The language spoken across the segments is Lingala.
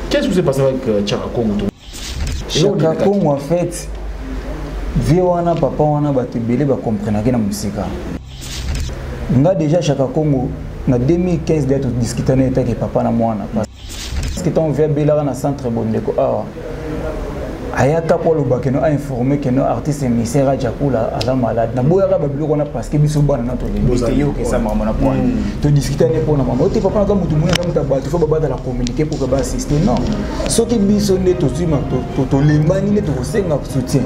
Qu'est-ce qui s'est passé avec Chaka Congo? Chaka Congo, en fait, vieux wana papa wana batibele ba comprendre que na musika. Nga déjà Chaka Congo na 2015 d'être discuté na état que papa na mwana parce que ton vieux bela na centre bondeko awa ayaka pour le bakeno a informé que nos artistes émissaires à Jakula à la malade na boya ba biloko na parce que biso bana na to limite yo que ça maman na point to discuter ne pour na maman ote papa na mutu muna na mutabatu faut baba la communiquer pour que ba assister non ce qui biso ne to zima to lembani ne to senga soutien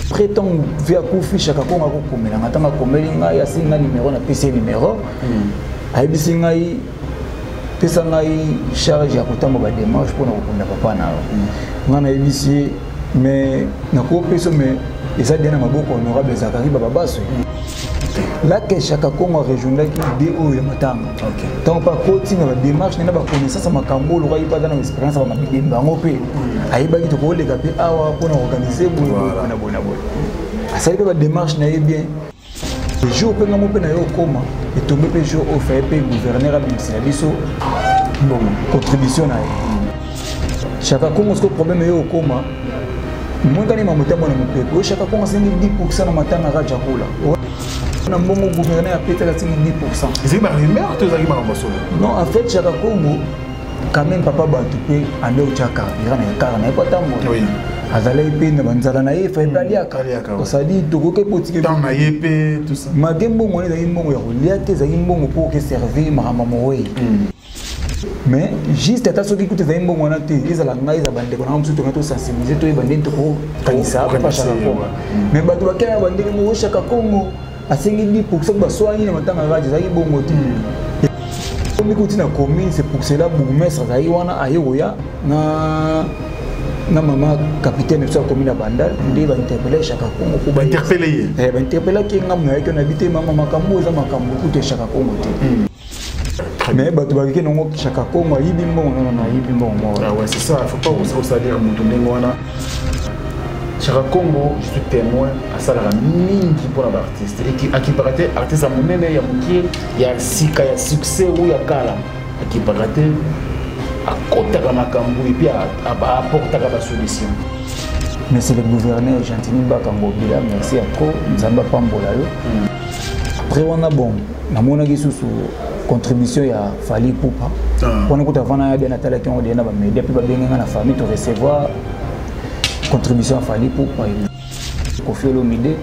prétend via Kofi Chaka Congo ko komela ngatanga komeli nga ya singa numéro na PC numéro aibi singa yi pesa ngai charge ya kotamba ba démarche pour na kokunda papa na ngana ibisi mais na ko peso mais eza dena maboko honorable Zakari baba baso là que Chaka Congo rejoindre qui DO ya matanga tant pas continue la démarche na ba connaissance makambo lo yi pas dans expérience ba mabimba ngope ayiba ki to ko le gape awa pour na organiser na bona ça y est ba démarche na bien le jour que nous avons et tombé le jour au fait le gouverneur a biso bon contribution na Chaka Congo ce problème est au coma moi quand il m'a monté mon peuple Chaka Congo c'est 10% na matanga ra Jakula na mbongo gouverneur a pété la 10%. C'est ma rumeur tu as dit non en fait Chaka Congo quand même papa batupé ande au Chaka il y a un car na pas tant oui azala ipe na banzala na ye fa ibaliaka osadi tokoke potike dans na yepe tout ça magembo moni za imbongo ya kolia te za imbongo pour que servir mahama mowe mais juste ata soki kuté za imbongo na te ezala ngai za bandeko na msuto ngato sensibiliser to ibande to ko kanisa pa Chaka Congo mais bato bakaya bandeko mo Chaka Congo asengi 10% ba soigner na matanga raje za imbongo te comme kuti na commune c'est pour cela bourgmestre za iwana ayoya na maman capitaine de la commune à Bandal, il va interpeller Chaka Congo. Interpeller. Il va interpeller qui a habité maman Makambo, et Makambo, tout est Chaka Congo. Mais tu vas dire que Chaka Congo, il est bon, ah ouais, c'est ça, il ne faut pas vous dire Chaka Congo, je suis témoin à ça, la mine qui pour l'artiste. Et qui paraît artiste à mon nez, il y a Sika, il y a succès ou il y a Kala. Qui paraît à côté de Makambo et puis à apporter la solution. Mais c'est le gouverneur Gentini Bakambo Bila, merci à toi, Nzamba Pambolalo. Après, on a bon, on a sous contribution à Fali Poupa. On a avant de Nathalie qui ont dit mais depuis la famille de recevoir contribution à Fali Poupa. Kofi Olomide,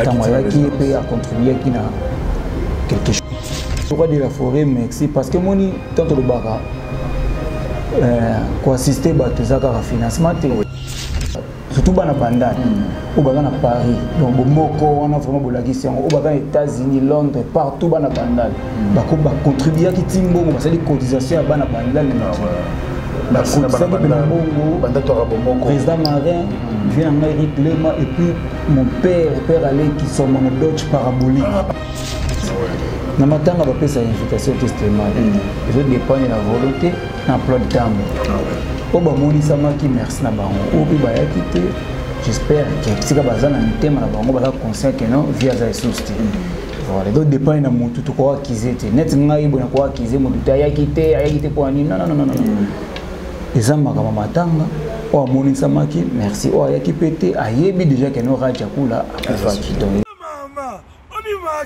Tamaya qui peut contribuer qui n'a quelque chose. Pourquoi de la forêt, merci parce que moi, tant le Bara. Pour assister à financement surtout dans Bandal ou dans Paris donc Bomoko on a vraiment aux États-Unis Londres partout dans Bandal va contribuer à qui timbo parce que les cotisations à Bandal président Marin vient en Amérique et puis mon père allait qui sont mon Dodge parabolique na matanga ba pesa invitation testament les autres dépendent de la volonté emploi de temps oba moni samaki merci na bango obi ba yakite j'espère que sika bazana mitema na bango ba conscient que non via za sousti voilà les autres dépendent na mutu to ko akizete net ngai bona ko akize mutu ta yakite pour ani non ezamba kama matanga o moni samaki merci o yakipete ayebi déjà que no raja kula akufa kitongo mama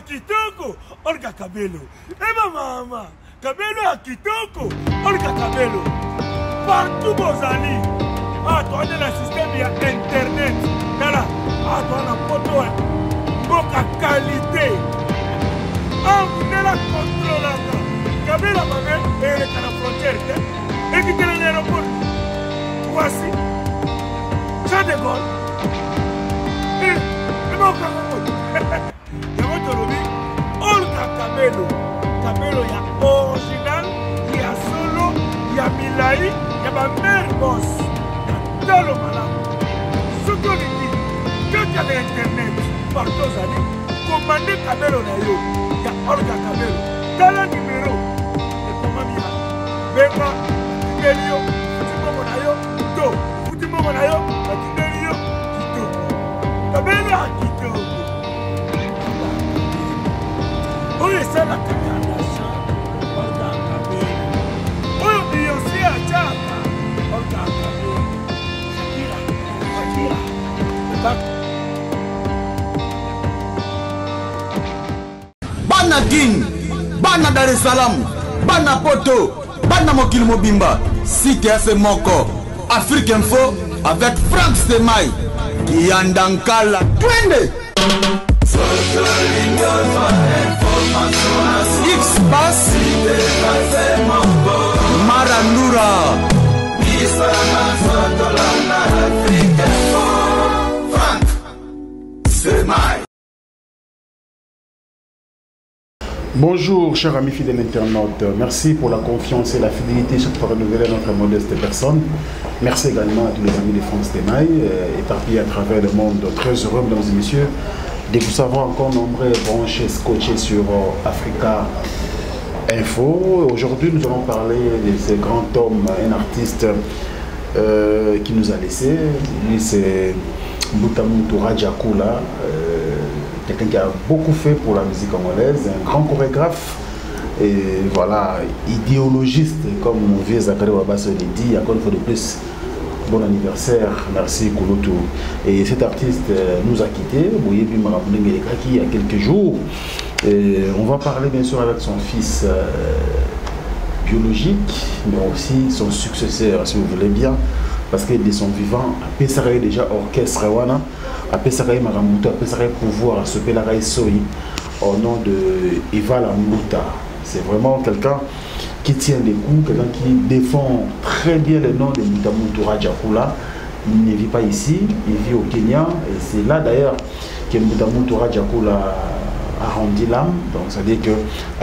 kitoko olka kabelo eba mama kabelo ya kitoko olka kabelo partout bozali atone la système ya internet kala atona poto boka qualité amnela contrôlanga kabelo bame ele kana frontière et qui tient l'aéroport voici ça de Gaulle et boka Kabelo ya original, ya solo, ya milai, ya ba mère boss. Talo malamu. Surtout les quand il y a internet, partout zali, commandez Kabelo na yo, ya Olga Kabelo. Tala numéro. Et comment bien? Bema, Timelio, Futimo na yo, to, Futimo na yo, Timelio, to. Kabelo ya kito. Oui, c'est la carrière d'achat. Oui, aussi à Dar es Salaam, bana poto, bana mokili mobimba, site ya Moko, Afrique Info avec Franck Semaï, Yandankala, twende. X-Bass, Marandura, Franck Semaï. Bonjour chers amis fidèles internautes, merci pour la confiance et la fidélité chaque fois renouvelée à notre modeste personne. Merci également à tous les amis de France Semaï, éparpillés à travers le monde. Très heureux mesdames et messieurs de vous savoir encore nombreux branchés, scotchés sur Africa Info. Aujourd'hui nous allons parler de ce grand homme, un artiste qui nous a laissé. Lui c'est Mbutamuntu Radjakula. Quelqu'un qui a beaucoup fait pour la musique congolaise, un grand chorégraphe et voilà, idéologiste, comme mon vieux Zachary Wabasso l'a dit. Encore une fois de plus, bon anniversaire, merci Kouloutou. Et cet artiste nous a quittés, il y a quelques jours. Et on va parler bien sûr avec son fils biologique, mais aussi son successeur, si vous voulez bien, parce que de son vivant, Pesaraï déjà orchestre Wana, Pesaraï Maramuta, Pesaraï pouvoir à ce Pelaray Soyi, au nom de Eva Lamouta. C'est vraiment quelqu'un qui tient les coups, quelqu'un qui défend très bien le nom de Mbutamuntu Radjakula. Il ne vit pas ici, il vit au Kenya, et c'est là d'ailleurs que Mbutamuntu Radjakula a rendu l'âme. Donc ça veut dire que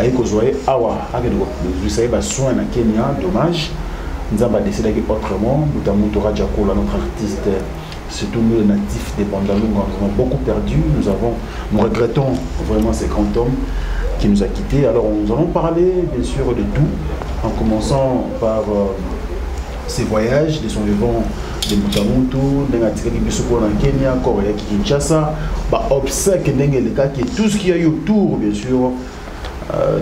avec Ozoé Awa, vous savez, soin à Kenya, dommage. Nous avons décidé autrement. Mbutamuntu Radjakula, notre artiste, surtout nous les natifs des Bandalunga, nous avons beaucoup perdu. Nous regrettons vraiment ce grand homme qui nous a quittés. Alors nous allons parler bien sûr de tout, en commençant par ses voyages, de son vivant de Mbutamuntu, de Kenya, Corée, Kinshasa, obsèque, qui tout ce qu'il y a eu autour bien sûr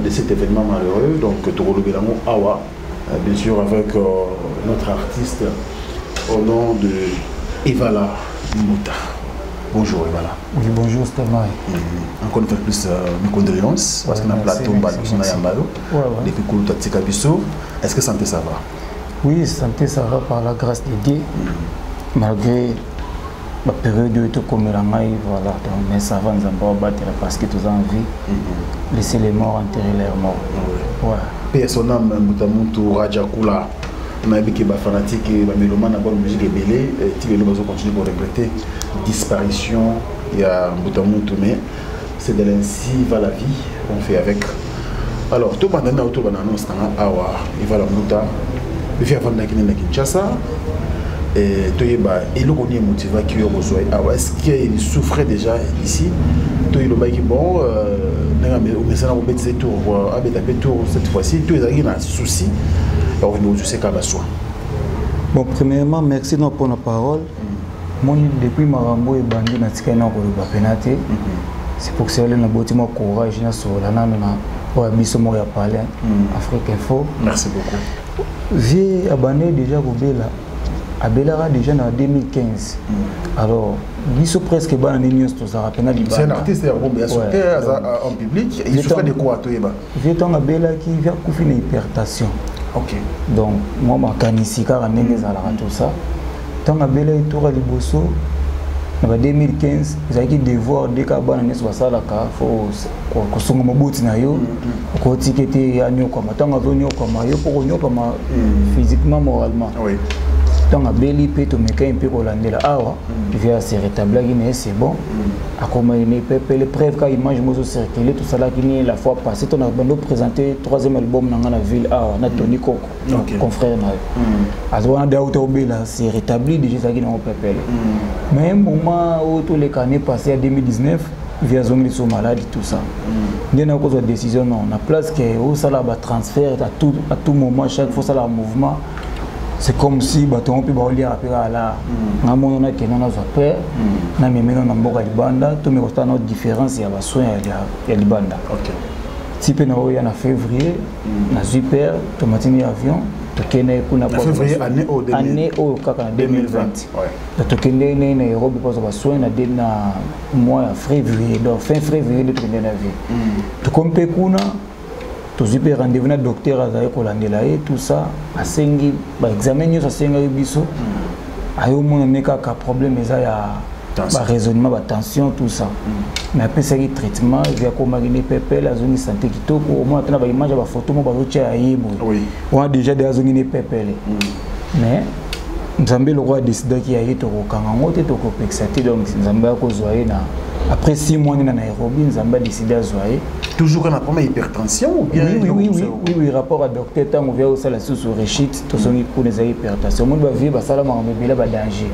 de cet événement malheureux. Donc Torolo Belamo Awa, bien sûr avec notre artiste au nom de Evala Mouta. Bonjour Evala. Oui, bonjour Stéphane. Encore une fois plus mes condoléances parce qu'on a plateau depuis Koulouta Tikabiso. Est-ce que santé ça va? Oui, santé ça va par la grâce de Dieu. Malgré la période où tu comme la maille, voilà, mais ça va nous en battre parce que tu as envie de laisser les morts enterrer leurs morts. Ouais. Personne Mbutamuntu Radjakula. On a vu que les fanatiques et les mélomanes de la musique est belée, et ils vont continuer pour regretter la disparition. Il y a Mbutamuntu, mais c'est de l'ainsi va la vie, on fait avec. Alors, tout le monde a autour de l'annonce, il va la Mouta, il vient avant de Kinshasa, et il est motivé qui est est-ce qu'il souffrait déjà ici? Il est bon, cette fois-ci, il y a un souci. Bon, premièrement, merci pour la parole. Moi, depuis Marambo et Bandi, c'est pour que ça ait un bon courage sur la nana pour abysser parler Afrique Info. Merci beaucoup. J'ai abandonné déjà Abela déjà en 2015. Alors, ils sont presque ban news tout ça. C'est un artiste en public. Il souffrait de quoi toi? J'ai tant Abela qui vient couper une hypertension. Ok. Donc, moi, je suis ici car on est tout ça. Tant Abela est tour à Liboso, en 2015, j'ai eu devoir dès que Abana soit ça là, faut que son mobile na yo, que ticket à New comme tant à venir comme yo pour nous comme physiquement moralement. Oui. Tant à Beli peut te mettre un peu hollandais là, il vient se rétablir, mais c'est bon. À comment il est les preuves quand image moi circulé tout ça là qui est la fois passée, on a présenté troisième album dans la ville à Tony Coco, confrère na. Alors on a d'autres là, c'est rétabli déjà ça qui n'a pas pépé. Mais un moment où tous les années passées à 2019, via Zongli sont malades tout ça. Il y a une cause de décision non, on a place que où ça là va transfert à tout moment chaque fois ça là mouvement. C'est comme si on peut aller à la on a que non peur na mais maintenant on a libanda tout mais constat notre différence il y a besoin il y a libanda. OK. Si pe na oya na février na super tomatini avion to kene kuna pour février année au kaka 2020. Ouais. To kene na Nairobi parce que besoin na mois février donc fin février de tourner na vie. To comme pe kuna tozi pe rendez-vous na docteur azali kolandela ye tout ça asengi ba examen nyonso asenga biso ayo mona neka ka problème eza ya ba raisonnement ba tension tout ça mais après ça traitement via komagine pepel azongi santé kitoko au moins tena ba image ba photo mo ba zotia yebo on a déjà des azongi pepel mais Nzambe le roi décida qu'il y a eu to kangango te to complexité donc Nzambe a kozwaye na après 6 mois na Nairobi Nzambe a décidé à zoyer toujours quand on a pas hypertension ou bien oui rapport à docteur tango via ça la sous rechite to songi ko les hypertension monde ba vie ba sala ma mbela ba danger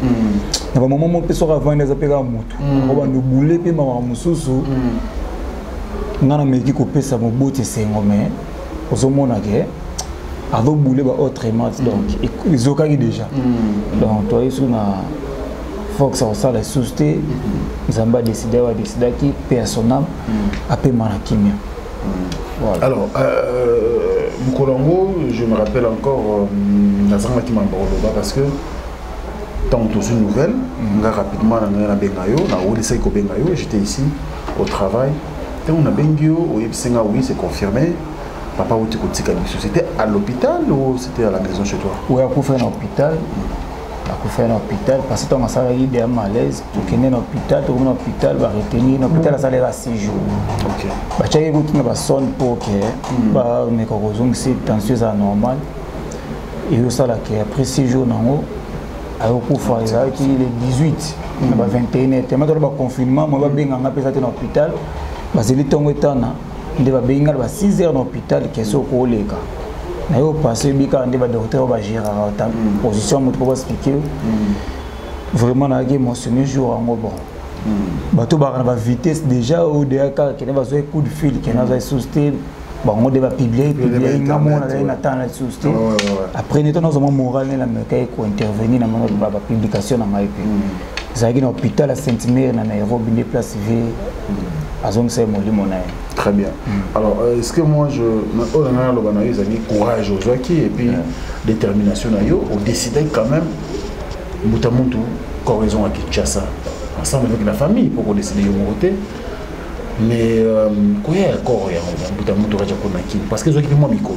na ba moment mo peso avant les apeka mutu ko ba no boule pe ma mususu ngana meki ko pesa mo bote sengo mais ozomona ke avant boule ba autrement donc ils ont déjà donc toi ils na Fox ça la société Nzamba décidé qui personnel après Manakimia. Voilà. Alors Mukolongo, je me rappelle encore Nazanga qui m'a parlé parce que tantôt une nouvelle, rapidement na Bengayo, na Odessa ko Bengayo, j'étais ici au travail. On a Bengio, oui c'est confirmé. Papa où tu c'était à l'hôpital ou c'était à la maison chez toi? Oui, à Koufé à l'hôpital. À faire un hôpital parce que ton salaire est à malaise tu connais l'hôpital tu connais l'hôpital va retenir l'hôpital ça à 6 jours ok bah tu as écouté ma sonne pour que bah mes corrosions c'est tension ça normal et ça là que après 6 jours non à au faire ça qui les 18 bah 21 tellement dans le confinement moi va bien en appeler ça dans l'hôpital bah c'est le temps étana il va bien à 6 heures dans l'hôpital qui est sur le cas na yo passé bika ande ba docteur ba gérer ta position mo pour expliquer vraiment na émotionné jour en bon bato ba na vitesse déjà au DK qui va jouer coup de fil qui na va souster bon on devait publier ngamo na temps la souster après neto na zoma moral na meka ko intervenir na mo ba publication na mai puis ça qui na hôpital à Saint-Mère na Nairobi des places V azong c'est mo limonai. Très bien. Alors, est-ce que moi, je j'ai courage aux Zouaki et puis détermination à yo, on décidait quand même, Moutamontou, corraison à Kinshasa, ensemble avec la famille pour décider de monter. Mais, quoi est encore, Moutamontou, parce que Zouaki, moi, Mikolo.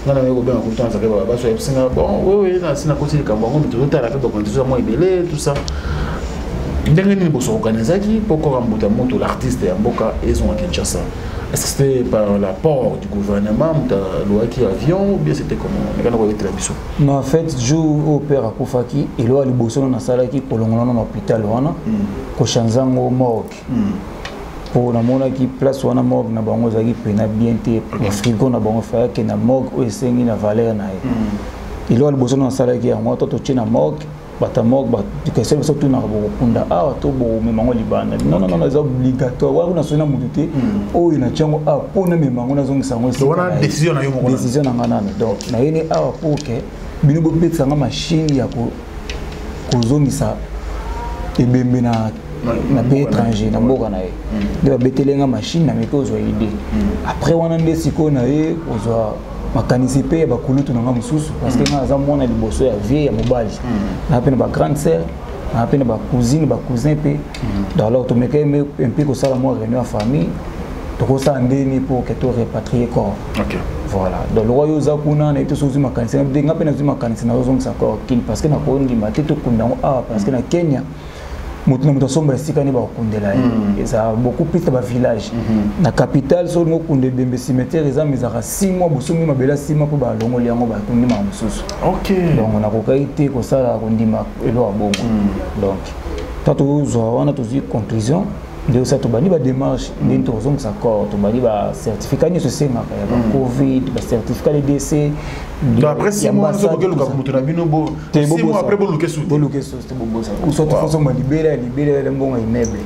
On a bien un ça fait bon, oui, c'est la côté de Cambon, mais tout à l'heure, tout ça. Dernier niveau organisé pourquoi Moutamontou l'artiste et Mboka ils ont à Kinshasa. Est-ce que c'était par l'apport du gouvernement de loi qui avion ou bien c'était comment non en fait je au père à Koufaki et là le bosso na sala qui pour l'ongolano dans l'hôpital wana ko chanzango morgue pour na mona qui place wana morgue na bango zaki pena bien te frigo na bango fa que na morgue o esengi na valeur na et là le bosso na sala qui a moi to na morgue batamok ba dikese surtout na bokunda to bo memango libana non c'est obligatoire wa kuna sona mututé o ina chango pona memango na zongi sango c'est wana décision na yo moko décision na ngana donc na yene pour que bino bo betsa nga machine ya ko zongisa ebembe na pays étranger na mboka na ye de betelenga machine na meko zo idée après wana ndesiko na ye ozwa makanisi pe ba kulutu na mususu parce que na zamona liboso ya vie ya mobali na pena ba grande sœur na pena ba cousine ba cousin pe dans l'autre mais un peu que ça la moi réunion en famille to ko ça ndeni pour que to répatrier corps OK voilà dans le royaume zakuna na ito sozu makanisi na nga pena sozu makanisi na zo ngisa corps kin parce que na ko ndi matete kunda parce que na Kenya mutu somba sikani ba kundela et ça beaucoup plus de village na capitale so ngo kunde bembe cimetière eza mizaka 6 mois bosomi mabela 6 mois pour ba longoli yango ba kundi ma mususu OK donc on a kokaité ko sala kundima elo abongo donc tato zo wana tozi conclusion de ça to bani ba démarche ndento zo ngisa corps to bani ba certificat ni so senga ba covid ba certificat de décès après 6 mois so bokelo ka mutu na bino bo 6 mois après boluke sous c'était bon ça ou soit façon ma libérer le bon immeuble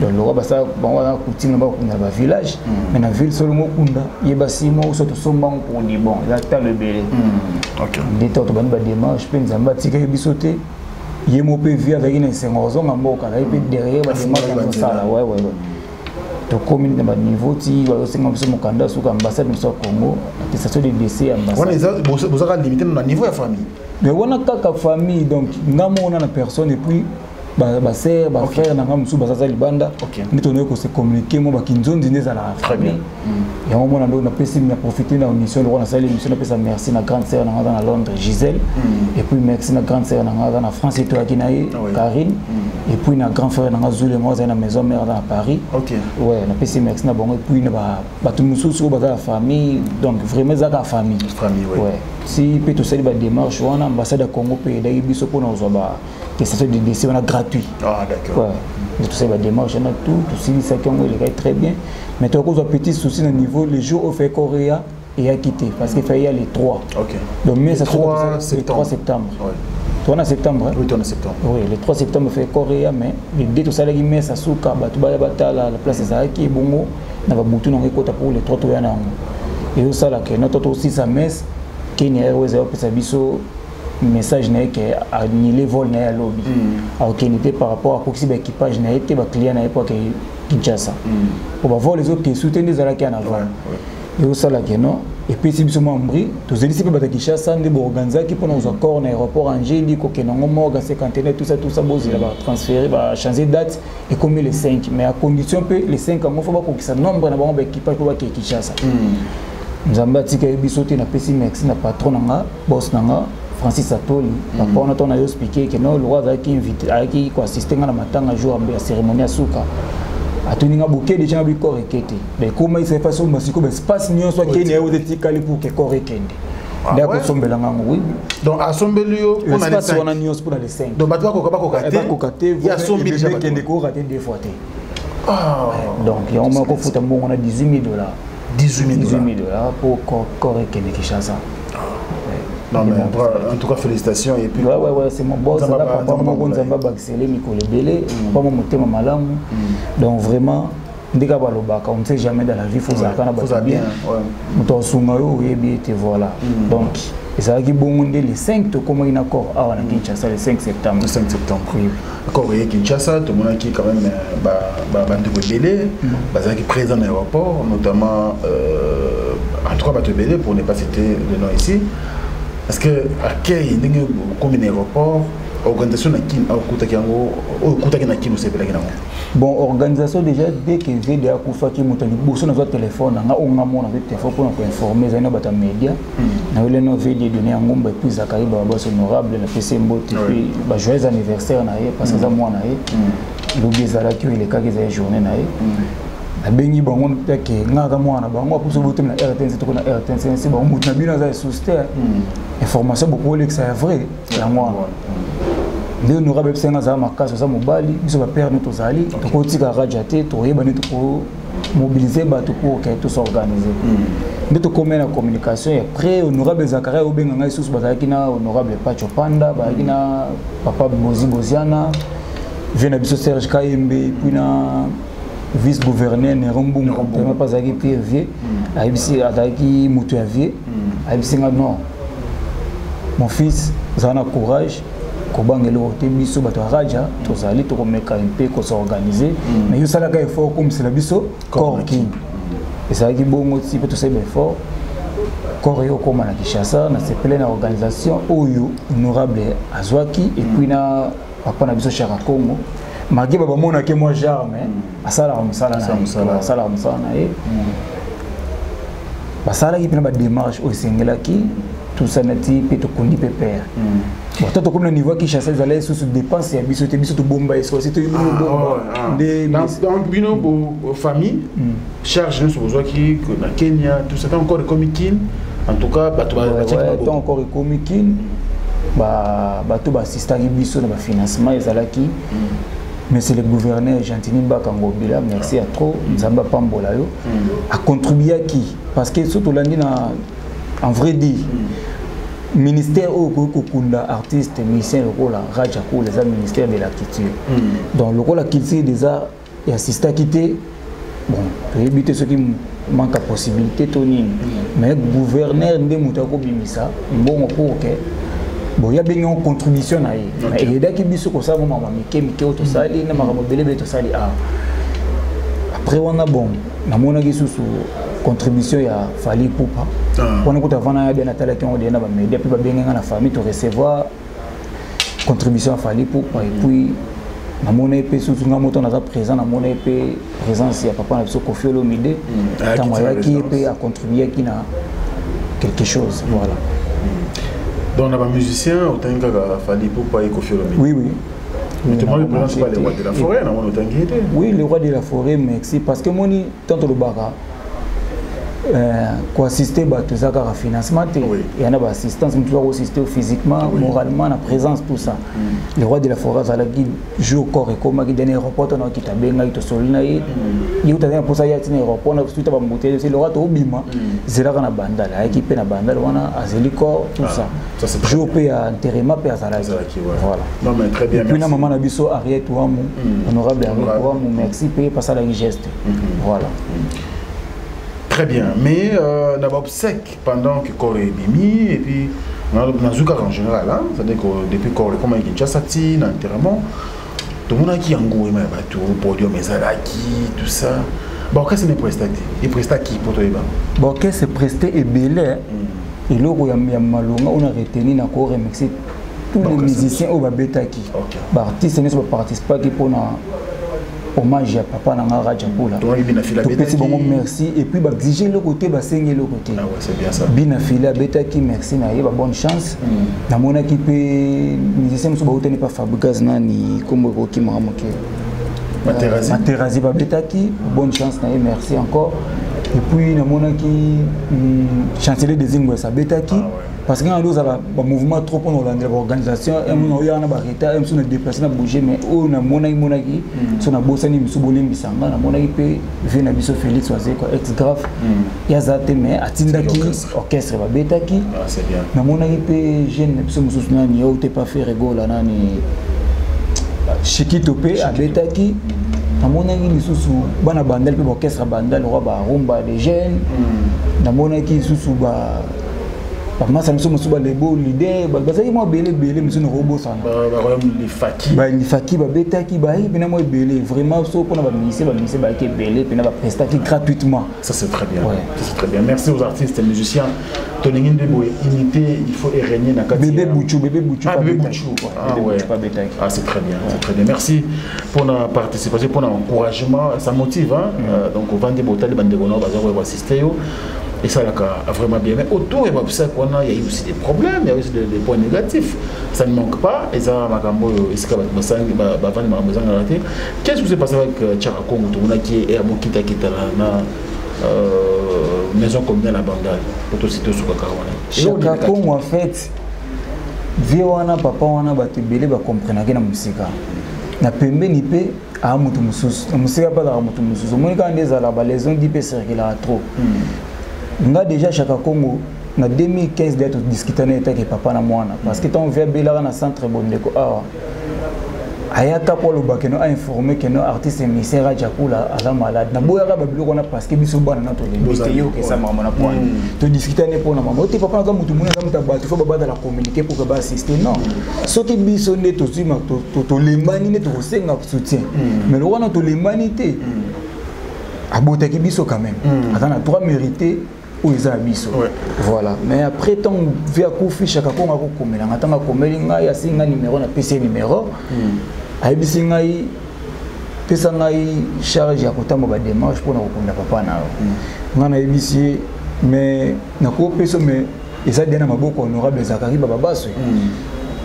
donc le roi ça bon on a coutume ba kuna ba village mais na ville solo mo kunda yeba 6 mois ou soit to somba pour ni bon là ta le belé OK ndento to bani ba démarche pe nzamba tika bisoté yemo pe vie avec une sengozo mboka là et puis derrière ba démarche ça là ouais to commune de niveau ti ba senga biso mokanda suka ambassade du Congo attestation de décès ambassade on vous avez limité dans niveau de famille mais on a kaka famille donc ngamo on a personne et puis basere bafrère nanga mosusu bazaza libanda nde tonoye kose communiquer mo bakinzondi nde ezala famille yango mona ndo napesi na profiter na mission lokwa nasali émission napesa merci na grande sœur nanga na Londres Gisèle et puis merci na grande sœur nanga na France etoyaki na ye Karine et puis na grand frère nanga Zule mo azali na maison mère dans Paris ouais napesi merci na bango et puis na bato mosusu baza la famille donc vraiment ezaka famille ouais si peut tosali ba démarche wana ambassade ya Congo pe edaki biso mpona kozwa ba testation de décès on a gratuit. Ah d'accord. Ouais. Tout ça va démarche on a tout si ça qui est très bien. Mais tu as cause un petit souci au niveau les jours au fait Corée et a quitté parce qu'il fallait y aller 3. OK. Donc mais ça 3 septembre. Ouais. Toi en septembre hein? Oui, toi en septembre. Oui, le 3 septembre fait Corée mais les deux tout ça là qui met ça sous ka batu ba batala la place ça qui bongo na ba butu na ko ta pour les 3 to yana. Et ça là que notre aussi ça messe Kenya Airways a pesa biso message na que annulé vol na ya lobby alors qu'il était par rapport à proxy équipage na été ba client na époque Kinshasa pour ba vol les autres qui soutiennent des ala qui en avant et au ça là que non et puis si biso membri to zeli si ba Kinshasa ndi bo organiser qui pour nos accords na aéroport Angéli ko ke nango moga 50 tout ça bozi là ba transférer ba changer date et comme les 5 mais à condition que les 5 ans faut pas ko ça nombre na ba équipage pour ba Kinshasa nzamba tika biso te na pesi merci na patron nga boss nanga Francis Atoli, papa on a ton expliqué que non le roi a qui invité à qui assister à la matanga jour à la cérémonie à Souka. A tenu un bouquet de gens corps et mais comment il s'est fait sur Mexico espace nion soit qu'il y a des ticali pour que corps et d'accord sombelanga oui. Donc à sombelio on a espace on a nion pour les 5. Donc batwa ko katé il y a sombi déjà qui est raté deux fois. Donc il y a un moment qu'on fout un bon on a $18,000. $18,000 pour corps et Kinshasa. Non mais en tout cas félicitations et puis ouais c'est mon boss là papa mon nzamba baxelé Nicolas Belé pas mon motema malamu donc vraiment ndika balobaka on ne sait jamais dans la vie faut ça kana ba bien muto sunga yo yebi te voilà donc et ça qui bon ndé le 5 to comment il accord à na Kinshasa le 5 septembre oui accord et Kinshasa tout le monde qui quand même ndeko Belé bazaki qui présent à l'aéroport notamment en tout cas bato Belé pour ne pas citer le nom ici. Parce que accueil comme un aéroport organisation bon organisation déjà dès que VDA kufa ki mutali boso na téléphone nga onga mona téléphone pour informer za na bata média na wele no VD donner ngomba et puis zakari ba boss honorable na PC Mbote puis ba joyeux anniversaire na ye parce que za mwana ye lobi za la ki ile ka ki za journée na ye abengi bango teke ngaka mwana bango pour se voter na RTNC to na RTNC c'est bango mutna bina za souster information beaucoup que c'est vrai la moi ndio honorable senga za makasa za mobali biso ba père neto zali to ko tika radiate to yeba neto ko mobiliser bato pour que tout s'organiser ndio to comme na communication et après honorable Zakaria obenga ngai susu bazaki na honorable Pacho Panda bazaki na papa Boziana vient biso Serge Kayembe puis na vice-gouverneur Nerombungu tellement pas avec Pierre Vieux aibisi ataki mutu ya Vieux aibisi nga non mon fils zana courage ko bangelo te biso bato raja to zali to komeka mpe ko s'organiser mais yo sala ka effort comme c'est la biso corps king et ça qui bongo ti peut to se effort corps yo comme na Kinshasa na se pleine organisation oyo honorable azwaki et puis na papa na biso Chaka Congo malgré baba mona ke moi jamais asala musala na ye basala ki pena ba démarche au singelaki tout ça nati pe to kondi pe père bon to comme le niveau qui chasse les sous dépenses et biso to bomba et c'est to bomba des dans bino famille charge sur besoin qui na Kenya tout ça encore comiquine en tout cas bato ba encore comiquine bato ba assister biso na ba financement ezalaki mais c'est le gouverneur Gentini Mbakangobila merci à trop Nzamba Pambola yo a contribué à qui parce que surtout lundi en vrai dit ministère au Kukunda artiste musicien le la Raja pour les ministère de la culture donc le la culture des arts et assisté à quitter bon pour éviter ce qui manque à possibilité Tony mais gouverneur ndé mutako bimisa bon pour que bon il y a bien une contribution na ye et dès que biso ko sa mama mike to sali na makambo belebe to sali après on a bon na mona ki susu contribution ya Fally Ipupa on a ko tavana ya na tala ki on na ba media puis ba benga na famille to recevoir contribution à Fally Ipupa et puis namona épée surtout nga moto naza présent namona épée présence ya papa na biso Koffi Olomide ntango ayaki épée a contribué qui na quelque chose voilà. Donc on a un musicien autant que Fally Ipupa et Koffi Olomide. Oui oui. Mais tu ne présentes pas les rois de la forêt, non? Oui, le roi de la forêt, merci. Parce que moi, tant que le baga, quoi assister à tout ça, à financement, il y en a assistance, mais tu dois assister physiquement, moralement, la présence, tout ça. Le roi de la forêt, ça qui joue au corps et comme qui donne aéroport, on a qui t'a bien, il te solina, il y a pour ça, il y a un aéroport, on a tout à monter, c'est le roi de Obima, c'est là qu'on a bandal, équipé na bandal, on a azélico, tout ça. Joue à enterrement, à Zalaki. Voilà. Non, mais très bien. Puis la maman Nabiso, Ariette Ouamou, honorable Ariette Ouamou, merci, payé par ça la geste. Voilà. Très bien, mais on a obsèque pendant que Corée est bimi, et puis on a en général, hein, c'est-à-dire que depuis Corée, comme il y a Kinshasa-Ti, l'enterrement, tout le monde a qui en gros, tout le podium, les Zalaki, tout ça. Bon, qu'est-ce que c'est presté? Il presté qui pour toi? Bon, qu'est-ce que c'est presté et belé? Et là, il y a Malonga, on a retenu dans Corée, mais c'est tous les musiciens au Babetaki. Artistes ne sont pas participants pour hommage à papa Nanga Radjapoula. Merci. Et puis, exiger le côté, le côté. Ah ouais, c'est bien ça. Binafila, Betaki, merci, bonne chance. Dans mon équipe, les musiciens ne sont pas fabriqués, ni comme Roki Maramoke. Materazi, Betaki, bonne chance, merci encore. Et puis, dans mon équipe, chancelier des Ingoues, Betaki. Parce qu'il y a un mouvement trop pour l'organisation, il y a un arrêté, il y a un déplacement, bouger, mais on a monaki, on a bossé, on a bisanga, on a monaki, vient à biso Félix Oazé, ex-grave, il y a zate, mais à Tindaki, orchestre, Betaki, c'est bien. On a monaki, jeune, biso Moussoussounan, il n'y a pas fait rigole, là, Chikitopé, à Betaki, on a monaki, Moussoussou, Bana Bandel, orchestre Bandel, roi, rumba, des jeunes, on a monaki, Moussoussou, parce que nous sommes les beaux l'idée, parce que moi belé belé, nous sommes robots ça. Les fakis. Les fakis, bêta qui baille, puis moi belé vraiment sauf pour nous ministère qui belé, puis nous prester gratuitement. Ça c'est très bien. C'est très bien. Merci aux artistes et musiciens. Toningin de boy imiter, il faut régner dans quatre. Bébé Bouchou. Ah bébé Bouchou. Ah ouais. Ah c'est très bien, c'est très bien. Merci pour la participation, pour l'encouragement, ça motive hein. Donc au vent des botales, bande de bonheur, va assister. Et ça a vraiment bien. Mais autour, il y a aussi des problèmes, il y a aussi des points négatifs. Ça ne manque pas. Et ça, qu'est-ce qui s'est passé avec Tchaka Congo, qui est à Mokita, qui est à la maison communale à Bandal, pour tout citer sur Tchaka Congo, en fait, vieux wana papa wana batibele ba comprendre que na musika. Na pembe ni pe a mutu mususu. Na musika pas da mutu mususu. Moi quand des ala ba les on dit pe circuler trop. On a déjà Tchaka Congo, en 2015, d'être discuté avec papa et moi. Parce que quand on vient dans le centre Bondeko, Ayaka pour le bac, a informé que nos artistes émissaires à Djapoula à malade. Na boyaka babilo na parce que biso bana na to le que ça maman na point. To discuter ne pour na maman. Te papa ka mutu muna ka mutaba tu faut baba la communiquer pour que ba assister non. Ce qui biso ne to zima to lembani ne to senga soutien. Mais le wana to lembani te. Abotaki biso quand même. Attends, a droit mérité ou ils abisso. Voilà. Mais après tant via Koffi Tchaka Congo ko komela ngata komeli ngai asinga numéro na PC numéro. Ayebisi ngai pesa ngai charge ya kotama ba démarche pour na kokonda papa na. Ngana yebisi mais na ko peso mais eza dena maboko honorable Zakari Bababaso.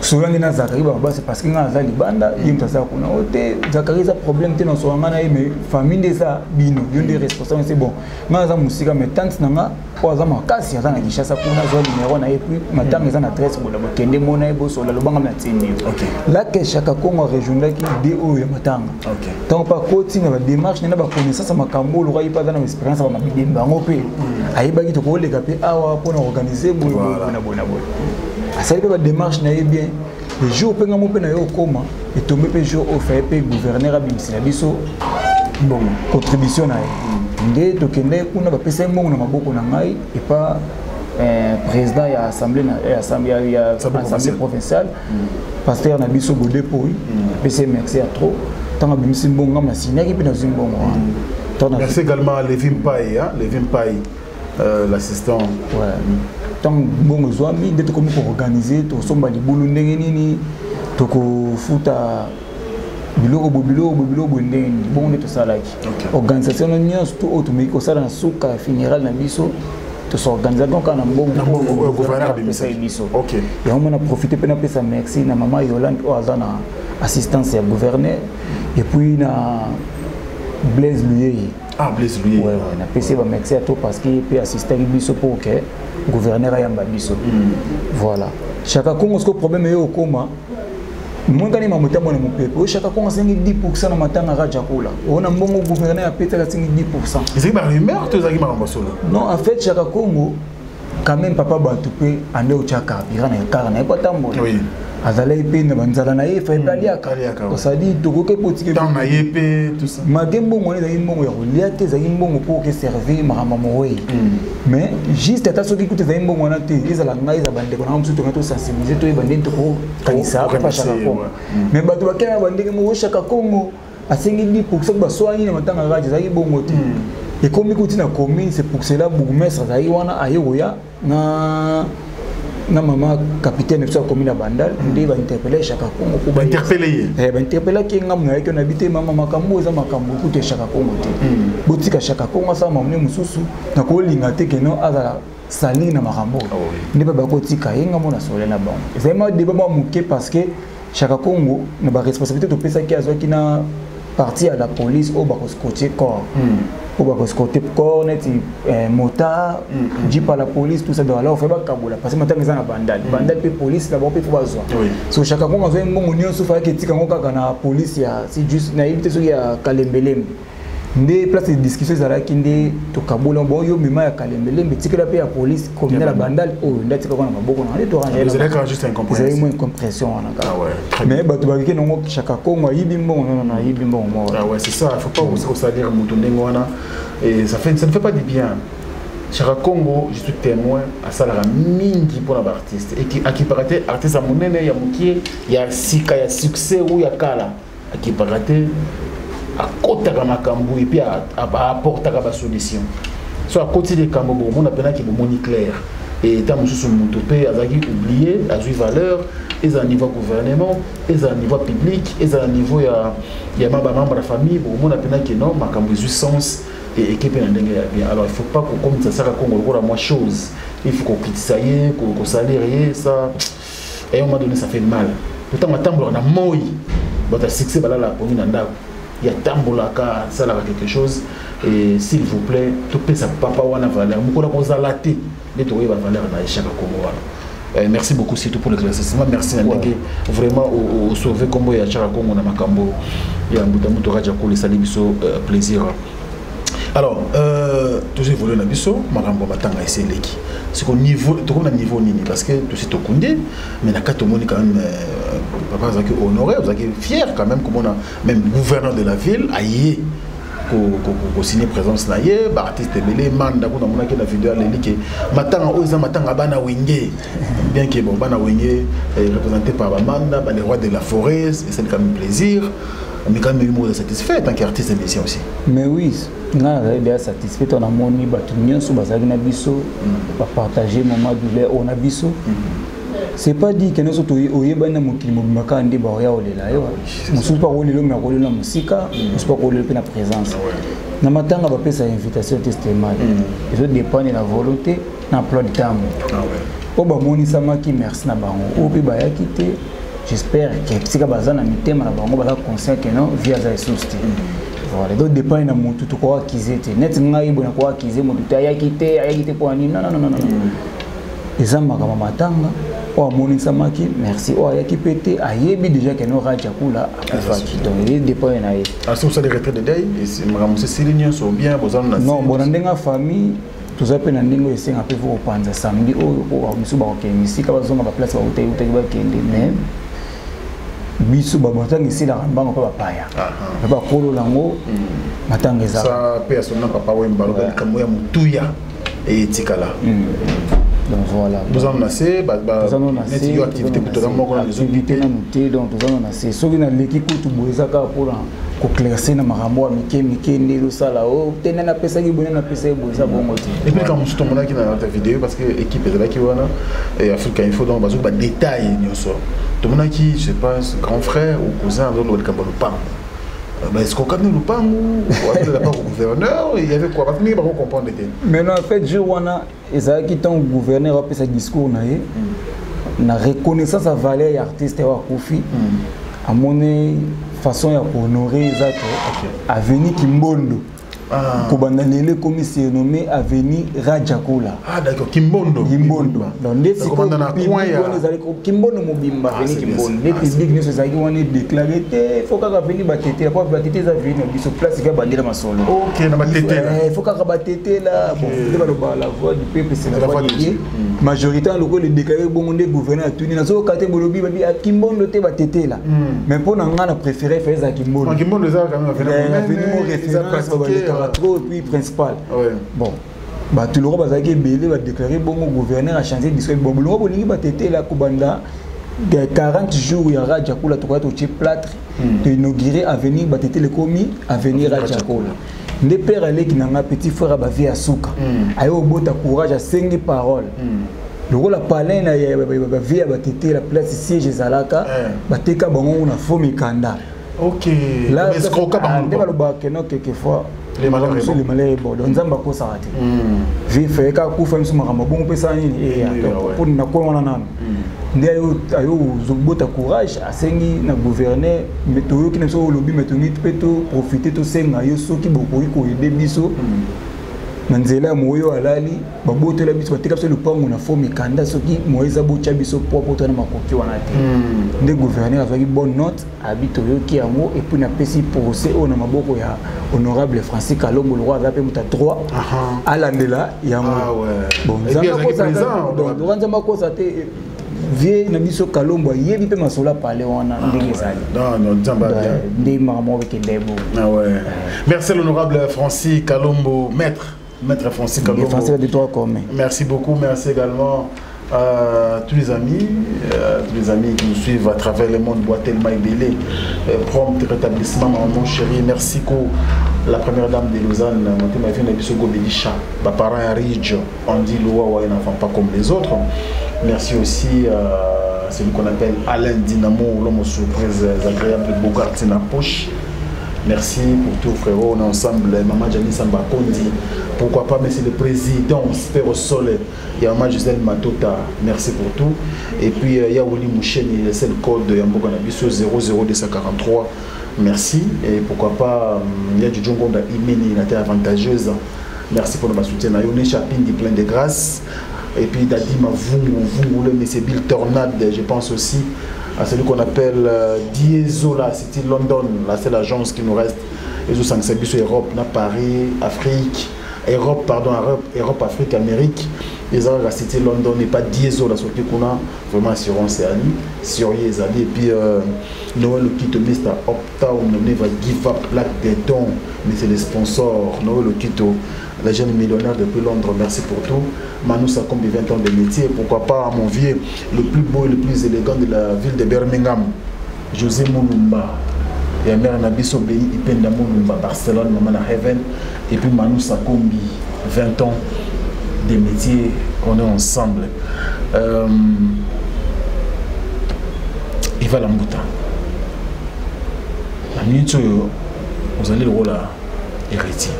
Souvent na Zakari Bababaso parce que ngana za libanda yimta sa kuna ote Zakari za problème te na so ngana mais famille de ça bino yonde responsable c'est bon. Ngana za musika mais tante nanga kwa za makasi za na Kinshasa kuna zo numéro na et puis matanga za na adresse bola kende mona ebo so la lobanga na tindi. Là que Tchaka Congo rejoindre qui DO ya matanga. Tant pas côté na ba démarche na ba connaissance makambo lo roi pas dans expérience ba mabidemba ngope. Ayibaki to ko le kapé awa pour organiser boy bona. Ça veut dire que la démarche n'est bien. Le jour où on peut aller au coma, et tomber le jour où fait le gouverneur a bimsi la biso bon contribution na ndé to kende kuna ba pesa mo na maboko na ngai et pas président ya assemblée provinciale pasteur na biso godé pour pesa merci à trop tant bimsi mbonga na sinaki pe na zimbongo. Merci également Levin Pai hein, Levin Pai l'assistant. Tant bon zoami d'être comme pour organiser to somba di boulou ndenge nini to ko futa biloko ndenge bongo nde tosalaki organisation nyonso to oyo tomeki kosala na suka ya funéral na biso tosorganiza donc na mbongo gouverneur apesa biso yango mona profite mpe napesa merci na mama Yolande oyo aza na assistance ya gouverneur et puis na Blaise Luyeye Blaise Luyeye napesi bamerci ya to parce que mpe assistaki biso mpo ke gouverneur ayamba biso voilà Chaka Kongo siko problème yo okoma mongani mamutambo na mupepe o Chaka Kongo asengi 10% na matanga raja kula ona mbongo gouverneur apeta asengi 10%. C'est ma rumeur to zaki makambo solo. Non en fait Chaka Kongo quand même papa Batupe ande o Chaka bira na kara na pas tambo. Oui. Azalai pe na banzala na ye fa ebaliaka. Osadi tokoke potike tant na ye pe tout ça. Magembo ngone za mbongo ya kolia te za mbongo pour que servir marama mowe. Mais juste ata soki kuté za mbongo na te ezala ngai za bande kona msuto ngato sensibiliser to ebande to ko kanisa pa Chaka Kongo. Mais bato bakena bande mo Chaka Kongo asengi 10% ba soani na matanga raja za mbongo te. Et comme écoute na commune c'est pour cela bourgmestre za wana ayoya na maman capitaine de la commune Bandal ndé va interpeller Chaka Kongo ko ba interpeller ba interpeller ki ngam na yake na bité mama makambo za makambo kuté Chaka Kongo te botika Chaka Kongo sa mamne mususu na ko linga te keno azala sali na makambo ndé ba ko tika yenga mona sole na bon vraiment débat muké parce que Chaka Kongo na ba responsabilité to pesa ki azwaki na parti à la police au bako scotcher corps au bako scotcher corps net motard dit par la police tout ça doit alors faire kabola parce que maintenant ils en bandal pe police là-bas pe pour bazwa so Chaka Kongo azo mbongo nyonso fa ke tika ngoka kana police ya si juste na ibite so ya Kalembelem ndé place de discussion zara kinde to kabola bon yo mima ya Kalembelem tika pe ya police communale bandal o ndatika kona maboko na to ranger vous allez juste un compréhension c'est une compression mais bato bakike nongo Chaka Kongo yibi mbongo non yibi mbongo ouais c'est ça il faut pas aussi salir mutondengo wana et ça ne fait pas du bien. Chaka Kongo je suis témoin à salara mingi pour l'artiste et qui akiparaté artiste à monene ya mukie ya sika ya succès ou ya kala akiparaté à côté de makambu et puis à apporter la solution soit à côté de kambo on a besoin qu'il moni clair et tant que sur mon topé azaki oublié a joué valeur et à niveau gouvernement et à niveau public et à niveau ya membre de la famille on a besoin que non makambu sens et équipe bien alors il faut pas que comme ça Chaka Kongo la moi chose il faut qu'on critiquer qu'on salarié ça et à un moment donné ça fait mal pourtant ma tambour on a moi votre succès voilà la commune ndako il y a tambolaka ça là quelque chose et s'il vous plaît tout peut ça papa wana valeur mukona ko zalaté les to va valeur na Chaka Kongo wana merci beaucoup surtout pour l'éclaircissement merci ndeke vraiment au sauver combo ya Chaka Kongo na makambo ya mbuta raja ko les sali biso plaisir. Alors, toujours évolué dans biso, makambo matanga eseleki. C'est qu'au niveau, tout comme niveau nini, parce que tout c'est au Koundé, mais na kato moni quand même, papa vous avez honoré, vous avez fier quand même, comme on a même gouverneur de la ville, aïe, qu'on signe présence là, yé, artiste belé, manda, qu'on a mon la vidéo l'éli que matanga oza matanga bana wenge, bien que bon bana wenge représenté par Bamanda, les rois de la forêt, c'est quand même plaisir. Mais quand même, il est satisfait en tant qu'artiste émission aussi. Mais oui, on est satisfait. On a moni batunion sur Bazagina Bisso, on va partager moment douleur on a Bisso. C'est pas dit que nous autres oyebana mukimo makandi ba ya olela yo. Musu pa olelo me olelo na musika, musu pa olelo pe na présence. Na matanga ba pesa invitation testement. Les autres dépendent de la volonté na plan de temps. Ah ouais. O ba moni samaki merci na bango. O pe ba ya kité. J'espère que si bazana mitema na bango bala conscient que non via za souci. Voilà, donc dépend na mutu to ko akizete. Net ngai bona ko akize mutu ayakite kwa nini? Non. Ezamba kama matanga o amoni samaki merci o ayakipete ayebi déjà que non raja kula afaki. Donc il dépend na ye. Alors ça les retraits de deuil, c'est signe sont bien bozana na. Non, bona ndenga famille tuzape na ndingo esenga pe vo panza samedi o misuba ko misika bazonga ba place ba hotel ba kende mais biso babotang ici la bango pa paya ba kolo lango matangeza ça pe asona papa wemba lo kamo ya mutuya et tikala Donc voilà. Nous en assez, activité donc nous en assez. Ce qui n'a l'équipe tout boisaka pour classer na marambo mike ndelo sala o tenana pesa ki bonana pesa boza bongo. Et puis quand on mona qui dans ta vidéo parce que équipe est là qui wana et Africa Info donc bazo ba détail nyonso. Tout mona qui je sais pas grand frère ou cousin dans le Cameroun pas. Est-ce qu'on a le pan ou au gouverneur? Il y avait quoi? Parce que nous ne comprendre. Maintenant, en fait, je vois que ton gouverneur a fait ce discours, la reconnaissance à valeur et artiste à Kofi, à mon façon à honorer les actes, à venir Kimbondo. Kobandanele comme c'est nommé Avenue Rajakola. Ah d'accord, Kimbondo. Kimbondo. Donc des Kimbondo Mobimba Avenue Kimbondo. Les publics ne se savent qu'on est déclaré faut qu'à venir batete la porte batete ça vient sur place qui va bandera ma solo. OK, na batete là. Il faut qu'à batete là. Bon, la voix du peuple c'est la voix de Dieu. Majorité en local le déclaré bon monde gouverneur tout na zo kate bolobi babi à Kimbondo te batete là. Mais pour nanga préféré faire ça Kimbondo. Kimbondo ça quand même Avenue référence trop puis principal. Bon, bah tout le monde va belé va déclarer bon gouverneur a changé discours bon le monde bolingi ba tété la Kubanda 40 jours il y a Rajakola to to plâtre de inaugurer avenir ba tété le commis avenir Rajakola. Ndé père aller qui n'a petit frère ba vie à Souka. Ayo bota courage à 5 paroles. Le rôle la palais na ba vie ba tété la place siège Zalaka ba teka bango na fomi kanda. OK. Là est-ce qu'on quelquefois les malheurs bon donc nzamba ko sarate vi fait ka ku fa msuma kama bon pesa nini pour na ko wana nan ndi ayo zobota courage asengi na gouverner metoyo ki na so lobby metongi peto profiter to senga yo soki boko ko aider biso manzela moyo alali babotela biso batika biso lupango na fomi kanda soki moyeza bocha biso propre na makoki wana te nde gouverneur azaki bonne note habito yoki yango et puis na pesi procès on na maboko ya honorable Francis Kalombo le roi azape muta droit à landela yango bon nzamba ko ça donc nzamba ko ça te vie na biso Kalombo yebi pe masola parler wana ndenge zali non nzamba ndé mamo avec ndebo merci l'honorable Francis Kalombo Maître Francis Kalombo. Merci beaucoup, merci également à tous les amis qui nous suivent à travers le monde. Boitelma Ibélé, prompt rétablissement, mon chéri. Merci beaucoup, la première dame de Lausanne, ma fille Nabisogo Bédicha, ma parent Ridge, Andy Loa, un enfant pas comme les autres. Merci aussi à celui qu'on appelle Alain Dynamo, l'homme aux surprises agréables de Bogart na poche. Merci pour tout, frérot. On est ensemble. Maman Jani Samba Kondi. Pourquoi pas, mais c'est le président Spero Soleil. Il y a Maman Gisèle Matota. Merci pour tout. Et puis, il y a Oli Moucheni, c'est le code de Yambo Kanabiso 00243. Merci. Et pourquoi pas, il y a du Djongo Imeni, il a été avantageuse. Merci pour notre soutien. Il y a Chapin, plein de grâce. Et puis, Dadima Vungu, mais c'est Bill Tornade, je pense aussi. À celui qu'on appelle Dieso, là, c'était London, là c'est l'agence qui nous reste. Ils ont 5 services Europe, Paris, Afrique, Europe, Afrique, Amérique. Ils ont la cité London et pas Dieso, là, sur qui qu'on a vraiment assurance et Ali, Surier et Ali. Et puis, Noël le kit Mr. Uptown, on va give up Black des dons, mais c'est les sponsors. Noël le kit, la jeune millionnaire depuis Londres, merci pour tout. Manu Sakombi, 20 ans de métier. Pourquoi pas mon vieux, le plus beau et le plus élégant de la ville de Birmingham, José Moulumba. Et mère Nabiso Béi, Ipenda Moulumba, Barcelone, Maman Heaven. Et puis Manu Sakombi, 20 ans de métier, on est ensemble. Eva Lambuta. La minute, vous allez le rôle à héritier.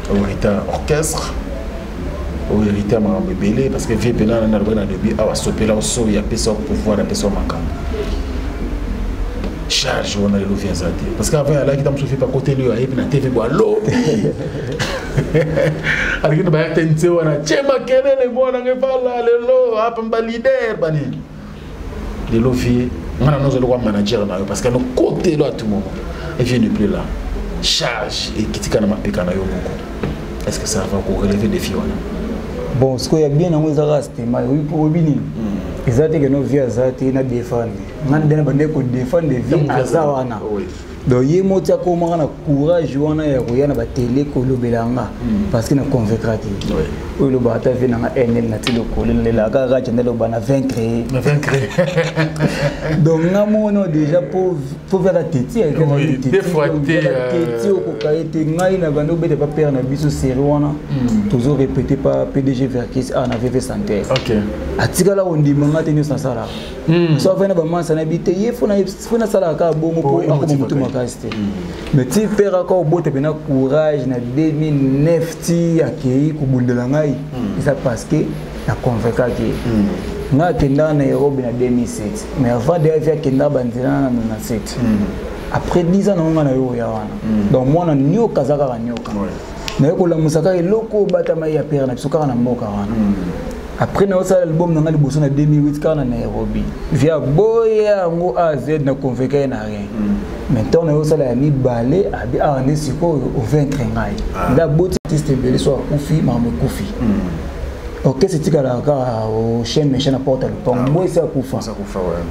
Au héritier orchestre. Au héritier Marambe Belé, parce que vieux Pénan a un début à stopper là au sol, il y a personne pour pouvoir la personne manquante. Charge, on a le louvier à parce qu'avant, il y a là qui t'a souffert par côté lui, il y a une TV bois l'eau. Alors qu'il y a une TV, on a Tchema Kene, les bois, on a pas le lot, à Pamba leader, bani. Les louviers, on a nos droits manager parce qu'à nos côtés là, à tout moment, il vient de plus là. Charge et qui t'y a ma pécana beaucoup. Est-ce que ça va encore relever des filles? Bon, ce qu'il y a bien dans les races, c'est que ils ont que nos vies à défendre. Nous avons défendre des vies à Zawana. Donc, il y a un courage à la télé parce qu'il y a un convaincre. oyo loba ata ve nanga NL na ti lokolo lela kaka jende loba na vaincre donc nga mono déjà pour faire la teti des fois teti okoka ete ngai na bando bete pa père na biso série wana toujours répété par PDG Verkis na VV Santé atikala ondima nga te nyonso nasala so afai na bamansa na bite ye fona sala ka bongo po akoma mutu makasi te mais ti père aka obote pena courage na 2009 ti akei kobundela ngai eza parce que na convaincaki nga akenda na Nairobi na 2007 mais avant de avia akenda banzela na 97 après 10 ans na yo ya wana donc mwana nyoka zaka ka nyoka na yo kolamusaka eloko batama ya père na biso kaka na mboka wana après na osala album na ngali boso na 2008 kaka na Nairobi via boya ngo AZ na convaincre na rien maintenant na osala ya mibale abi ane siko o vaincre ngai nda boti artiste belé so akufi mamu kufi ok c'est tikala ka au chaîne méchant na porte le pont moi c'est akufa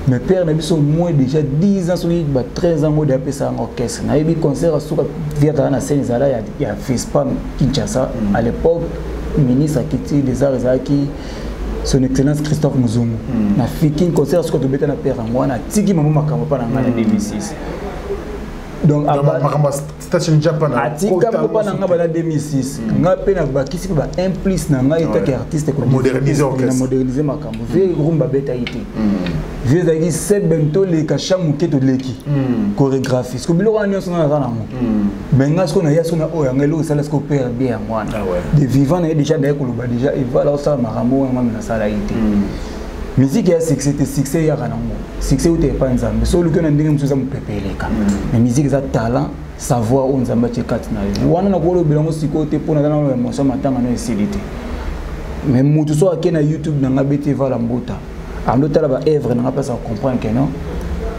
mais père na biso moins déjà 10 ans so ba 13 ans ngo de apesa en orchestre na yebi concert suka via na scène zala ya FISPAM Kinshasa à l'époque ministre Akiti des Arts Zaki son excellence Christophe Muzumu na fiki concert suka to beta na père ngwana tiki mamu makambo pa na ngana 2006 donc makambo station Japan atika mamu pa na ngaba 2006 nga pe na bakisi ba implice na nga eta que artiste ko moderniser makambo ve rumba beta ite ve zaki set bento le kasha muketo leki chorégraphiste ko biloko nyonso na za nango benga sko na yaso na oya ngelo sala sko père bien ngwana de vivant na déjà na ekoloba déjà et voilà ça makambo ngama na sala ite musique ya succès ya kanango succès ou te pas nzambe so luko na ndenge msuza mupepeleka mais musique za talent savoir on nzamba tshekati na yo wana na ko lo bilongo siko te pona na émotion matanga na esilité mais mutu so akena YouTube na ngabete vala mbota ando tala ba œuvre na ngapasa comprendre que non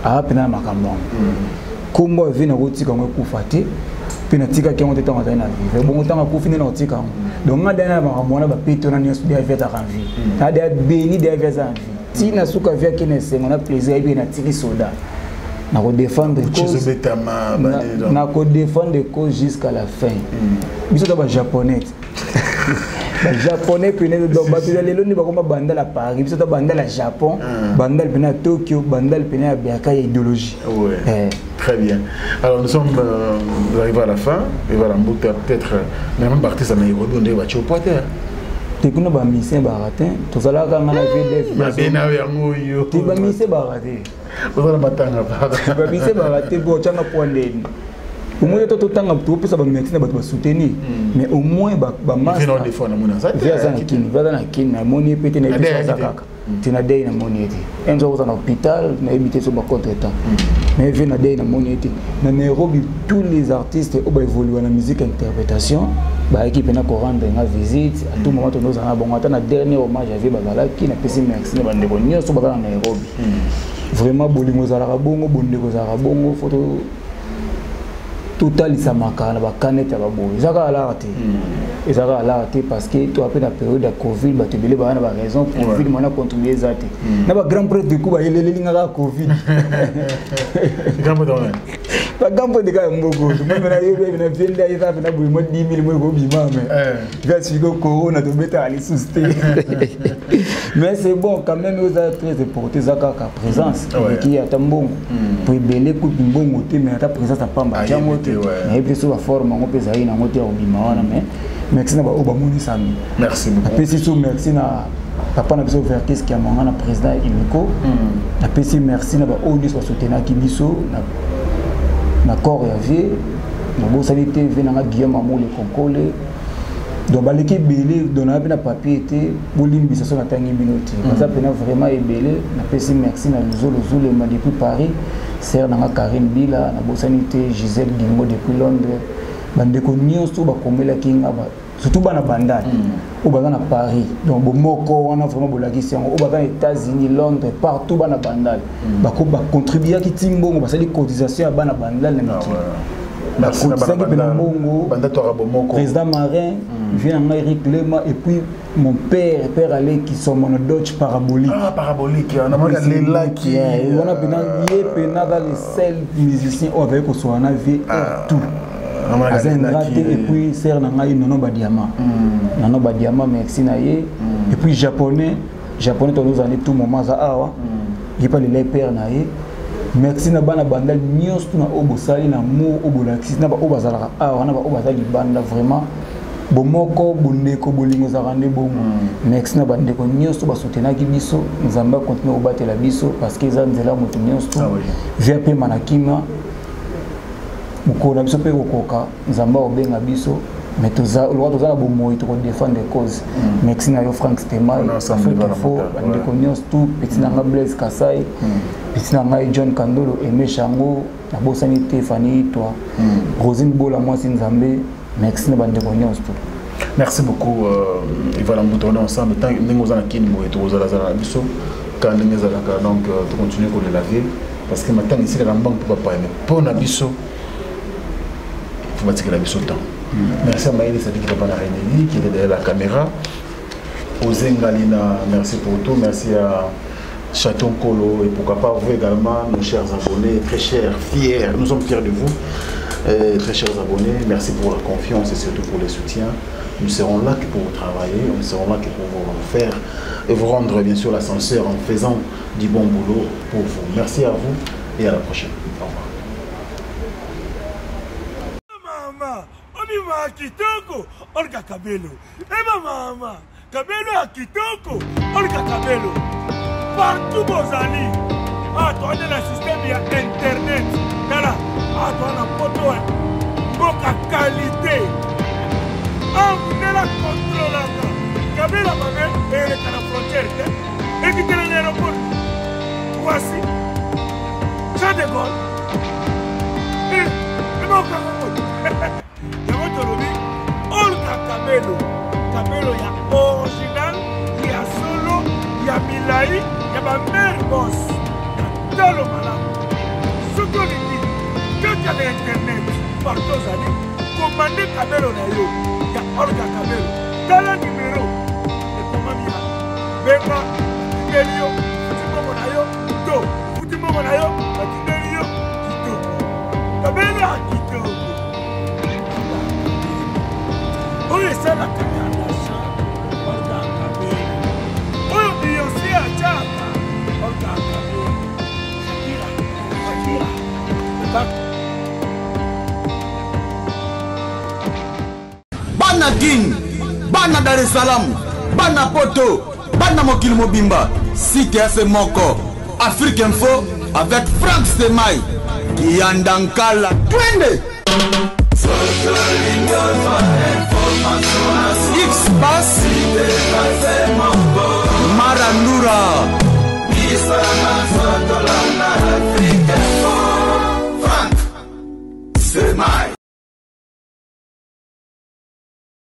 a pena makambo kombo vi na kotika ngo kufate pena tika ke ngote tanga na vie bongo tanga kufine na tika donc ngada na makambo na ba peto na nyoso dia veta kan vie na dia béni dia veta vie tina suka via kene sengo na plaisir ibi na tiki soda na ko défendre cause na ko défendre cause jusqu'à la fin biso ta ba japonais ba japonais pene do batula lelo ni bakoma bandala Paris biso ta bandala Japon bandal pene Tokyo bandal pene ya biaka ya idéologie très bien alors nous sommes arrivés à la fin et voilà mbouta peut-être même artiste na Nairobi on va chopoter tekuna ba mission baratin tozala ka ngana VDF ba bena yango yo ti ba mission baratin ozala matanga ba mission baratin bo changa pondeni au moins tout tanga to pesa ba médecine ba soutenir mais au moins ba master non défend na mona ça via na kin na moni pété na pesa kaka tina day na moni eti enzo ko na hôpital na éviter so ba contre-temps mais vient na day na moni eti na Nairobi tous les artistes au ba évoluer na musique interprétation ba équipe na ko rendre nga visite à tout moment to nous na bon ata na dernier hommage avec bazala ki na pesi merci na bande ko nyonso ba na Nairobi vraiment bolingo za la bongo bondeko za la bongo photo total isamaka na ba canette ba boy zaka alarte ezaka alarte parce que to après la période de Covid ba tebele ba na ba raison Covid mona contribuer zate na ba grand prêtre de Kuba yelelinga ka Covid gambo don ba gambo de ka mbogo même na yo na venda eza na boy mo 10000 mo ko bima mais ga sigo corona to beta ali susté mais c'est bon quand même aux très important zaka ka présence qui est tambongo pour belé coup mbongo te mais ta présence à pamba jango mais puis sur la forme on peut zaina on te obima wana mais merci na ba obamoni sami merci beaucoup puis surtout merci na papa na biso Verkis qui a mangana président Imiko na puis merci na ba oni so soutenir ki biso na corps ya vie na bo sanité vena na Guillaume Amole Konkole donc ba l'équipe belé dona na papier était bolimbisa so na tangi binoti ça pena vraiment ebelé na puis merci na Luzolo Zule ma depuis Paris sœur na Karine Bila na bo sanité Gisèle Gingo depuis Londres bande ko nyonso ba komela kinga ba surtout bana bandani au bana na Paris donc bomoko wana vraiment bolakisi yango au bana États-Unis Londres partout bana bandali ba ko ba contribuer ki timbongo ba sali cotisation ya bana bandali na miki merci na bana bongo banda to bomoko président Marin vient en Eric Lema et puis mon père allait qui sont mon Dodge parabolique parabolique on a marqué les lacs on a bien yé pena dans les seuls musiciens on avait ko so na vie tout et puis sert nanga nono ba diamant nono ba diamant merci na ye et puis japonais to nous en tout moment za awa il pas les père na ye merci na bana bandal nyos na obosali na mo obolaxis na ba obazala awa na ba obazali banda vraiment bomoko bondeko bolingo za rande bomo merci na bandeko nyos to ba soutenaki biso nzamba continuer obatela biso parce que za nzela moto nyos to via pe manakima mukona biso pe kokoka nzamba obenga biso mais toza loi toza na bomoyi to défendre cause merci na yo Frank Stema faut bandeko nyos tout petit na Blaise Kasai petit na John Kandolo Aimé Chango na bosani Stéphanie toi Rosine Bola moi c'est nzambe merci na bandeko nyos tout. Merci beaucoup. Et voilà, nous tournons ensemble. Tant que nous avons qui nous est aux Alazara Bisso, quand nous avons donc de continuer pour les laver, parce que maintenant ici la banque peut pas aimer. Pour la Bisso, il faut bâtir la Bisso temps. Merci à Maïli, c'est qui va pas la Rénélie, qui était derrière la caméra. Aux Engalina, merci pour tout. Merci à Chaton Kolo et pourquoi pas vous également, nos chers abonnés, très chers, fiers. Nous sommes fiers de vous. Très chers abonnés, merci pour la confiance et surtout pour les soutiens. Nous serons là pour vous travailler, nous serons là pour vous faire et vous rendre bien sûr l'ascenseur en faisant du bon boulot pour vous. Merci à vous et à la prochaine. Au revoir. Maman, on va à Kitoko, on va à Kabelo. Et maman, Kabelo à Kitoko, on va à Kabelo. Partout vos amis. Ah, toi, on a le système, il y a Internet. Voilà. Ah, toi, on a photo. Boka qualité. Ah, vous avez la contrôle. Kabela, la mamelle, et elle est à la frontière. Et qui est l'aéroport. Voici. Ça décolle. Et non, il y a votre lobby. Olga Kabelo. Kabelo, il y a original, il y a solo, il y a Milaï, il y a ma mère boss. Dans le malade. Ce qu'on dit, quand il y a l'internet, partout aux années, commandez Kabelo na yo, il y a Olga Kabelo. Dans le numéro, et comment il y a Bema, Tidelio, Futimo Monayo, Do, Futimo Monayo, Tidelio, Kito. Kabelo a Kito. On essaie la carrière d'achat, Olga Kabelo. On dit aussi à Tchapa, Olga Kabelo. Bana King, Bana Dar es Salaam, Bana Poto, Bana Mokil Mobimba, CTF Moko, Afrique Info avec Frank Stemai, Kiandankala, Twende. X-Bass, Marandura, Frank Stemai.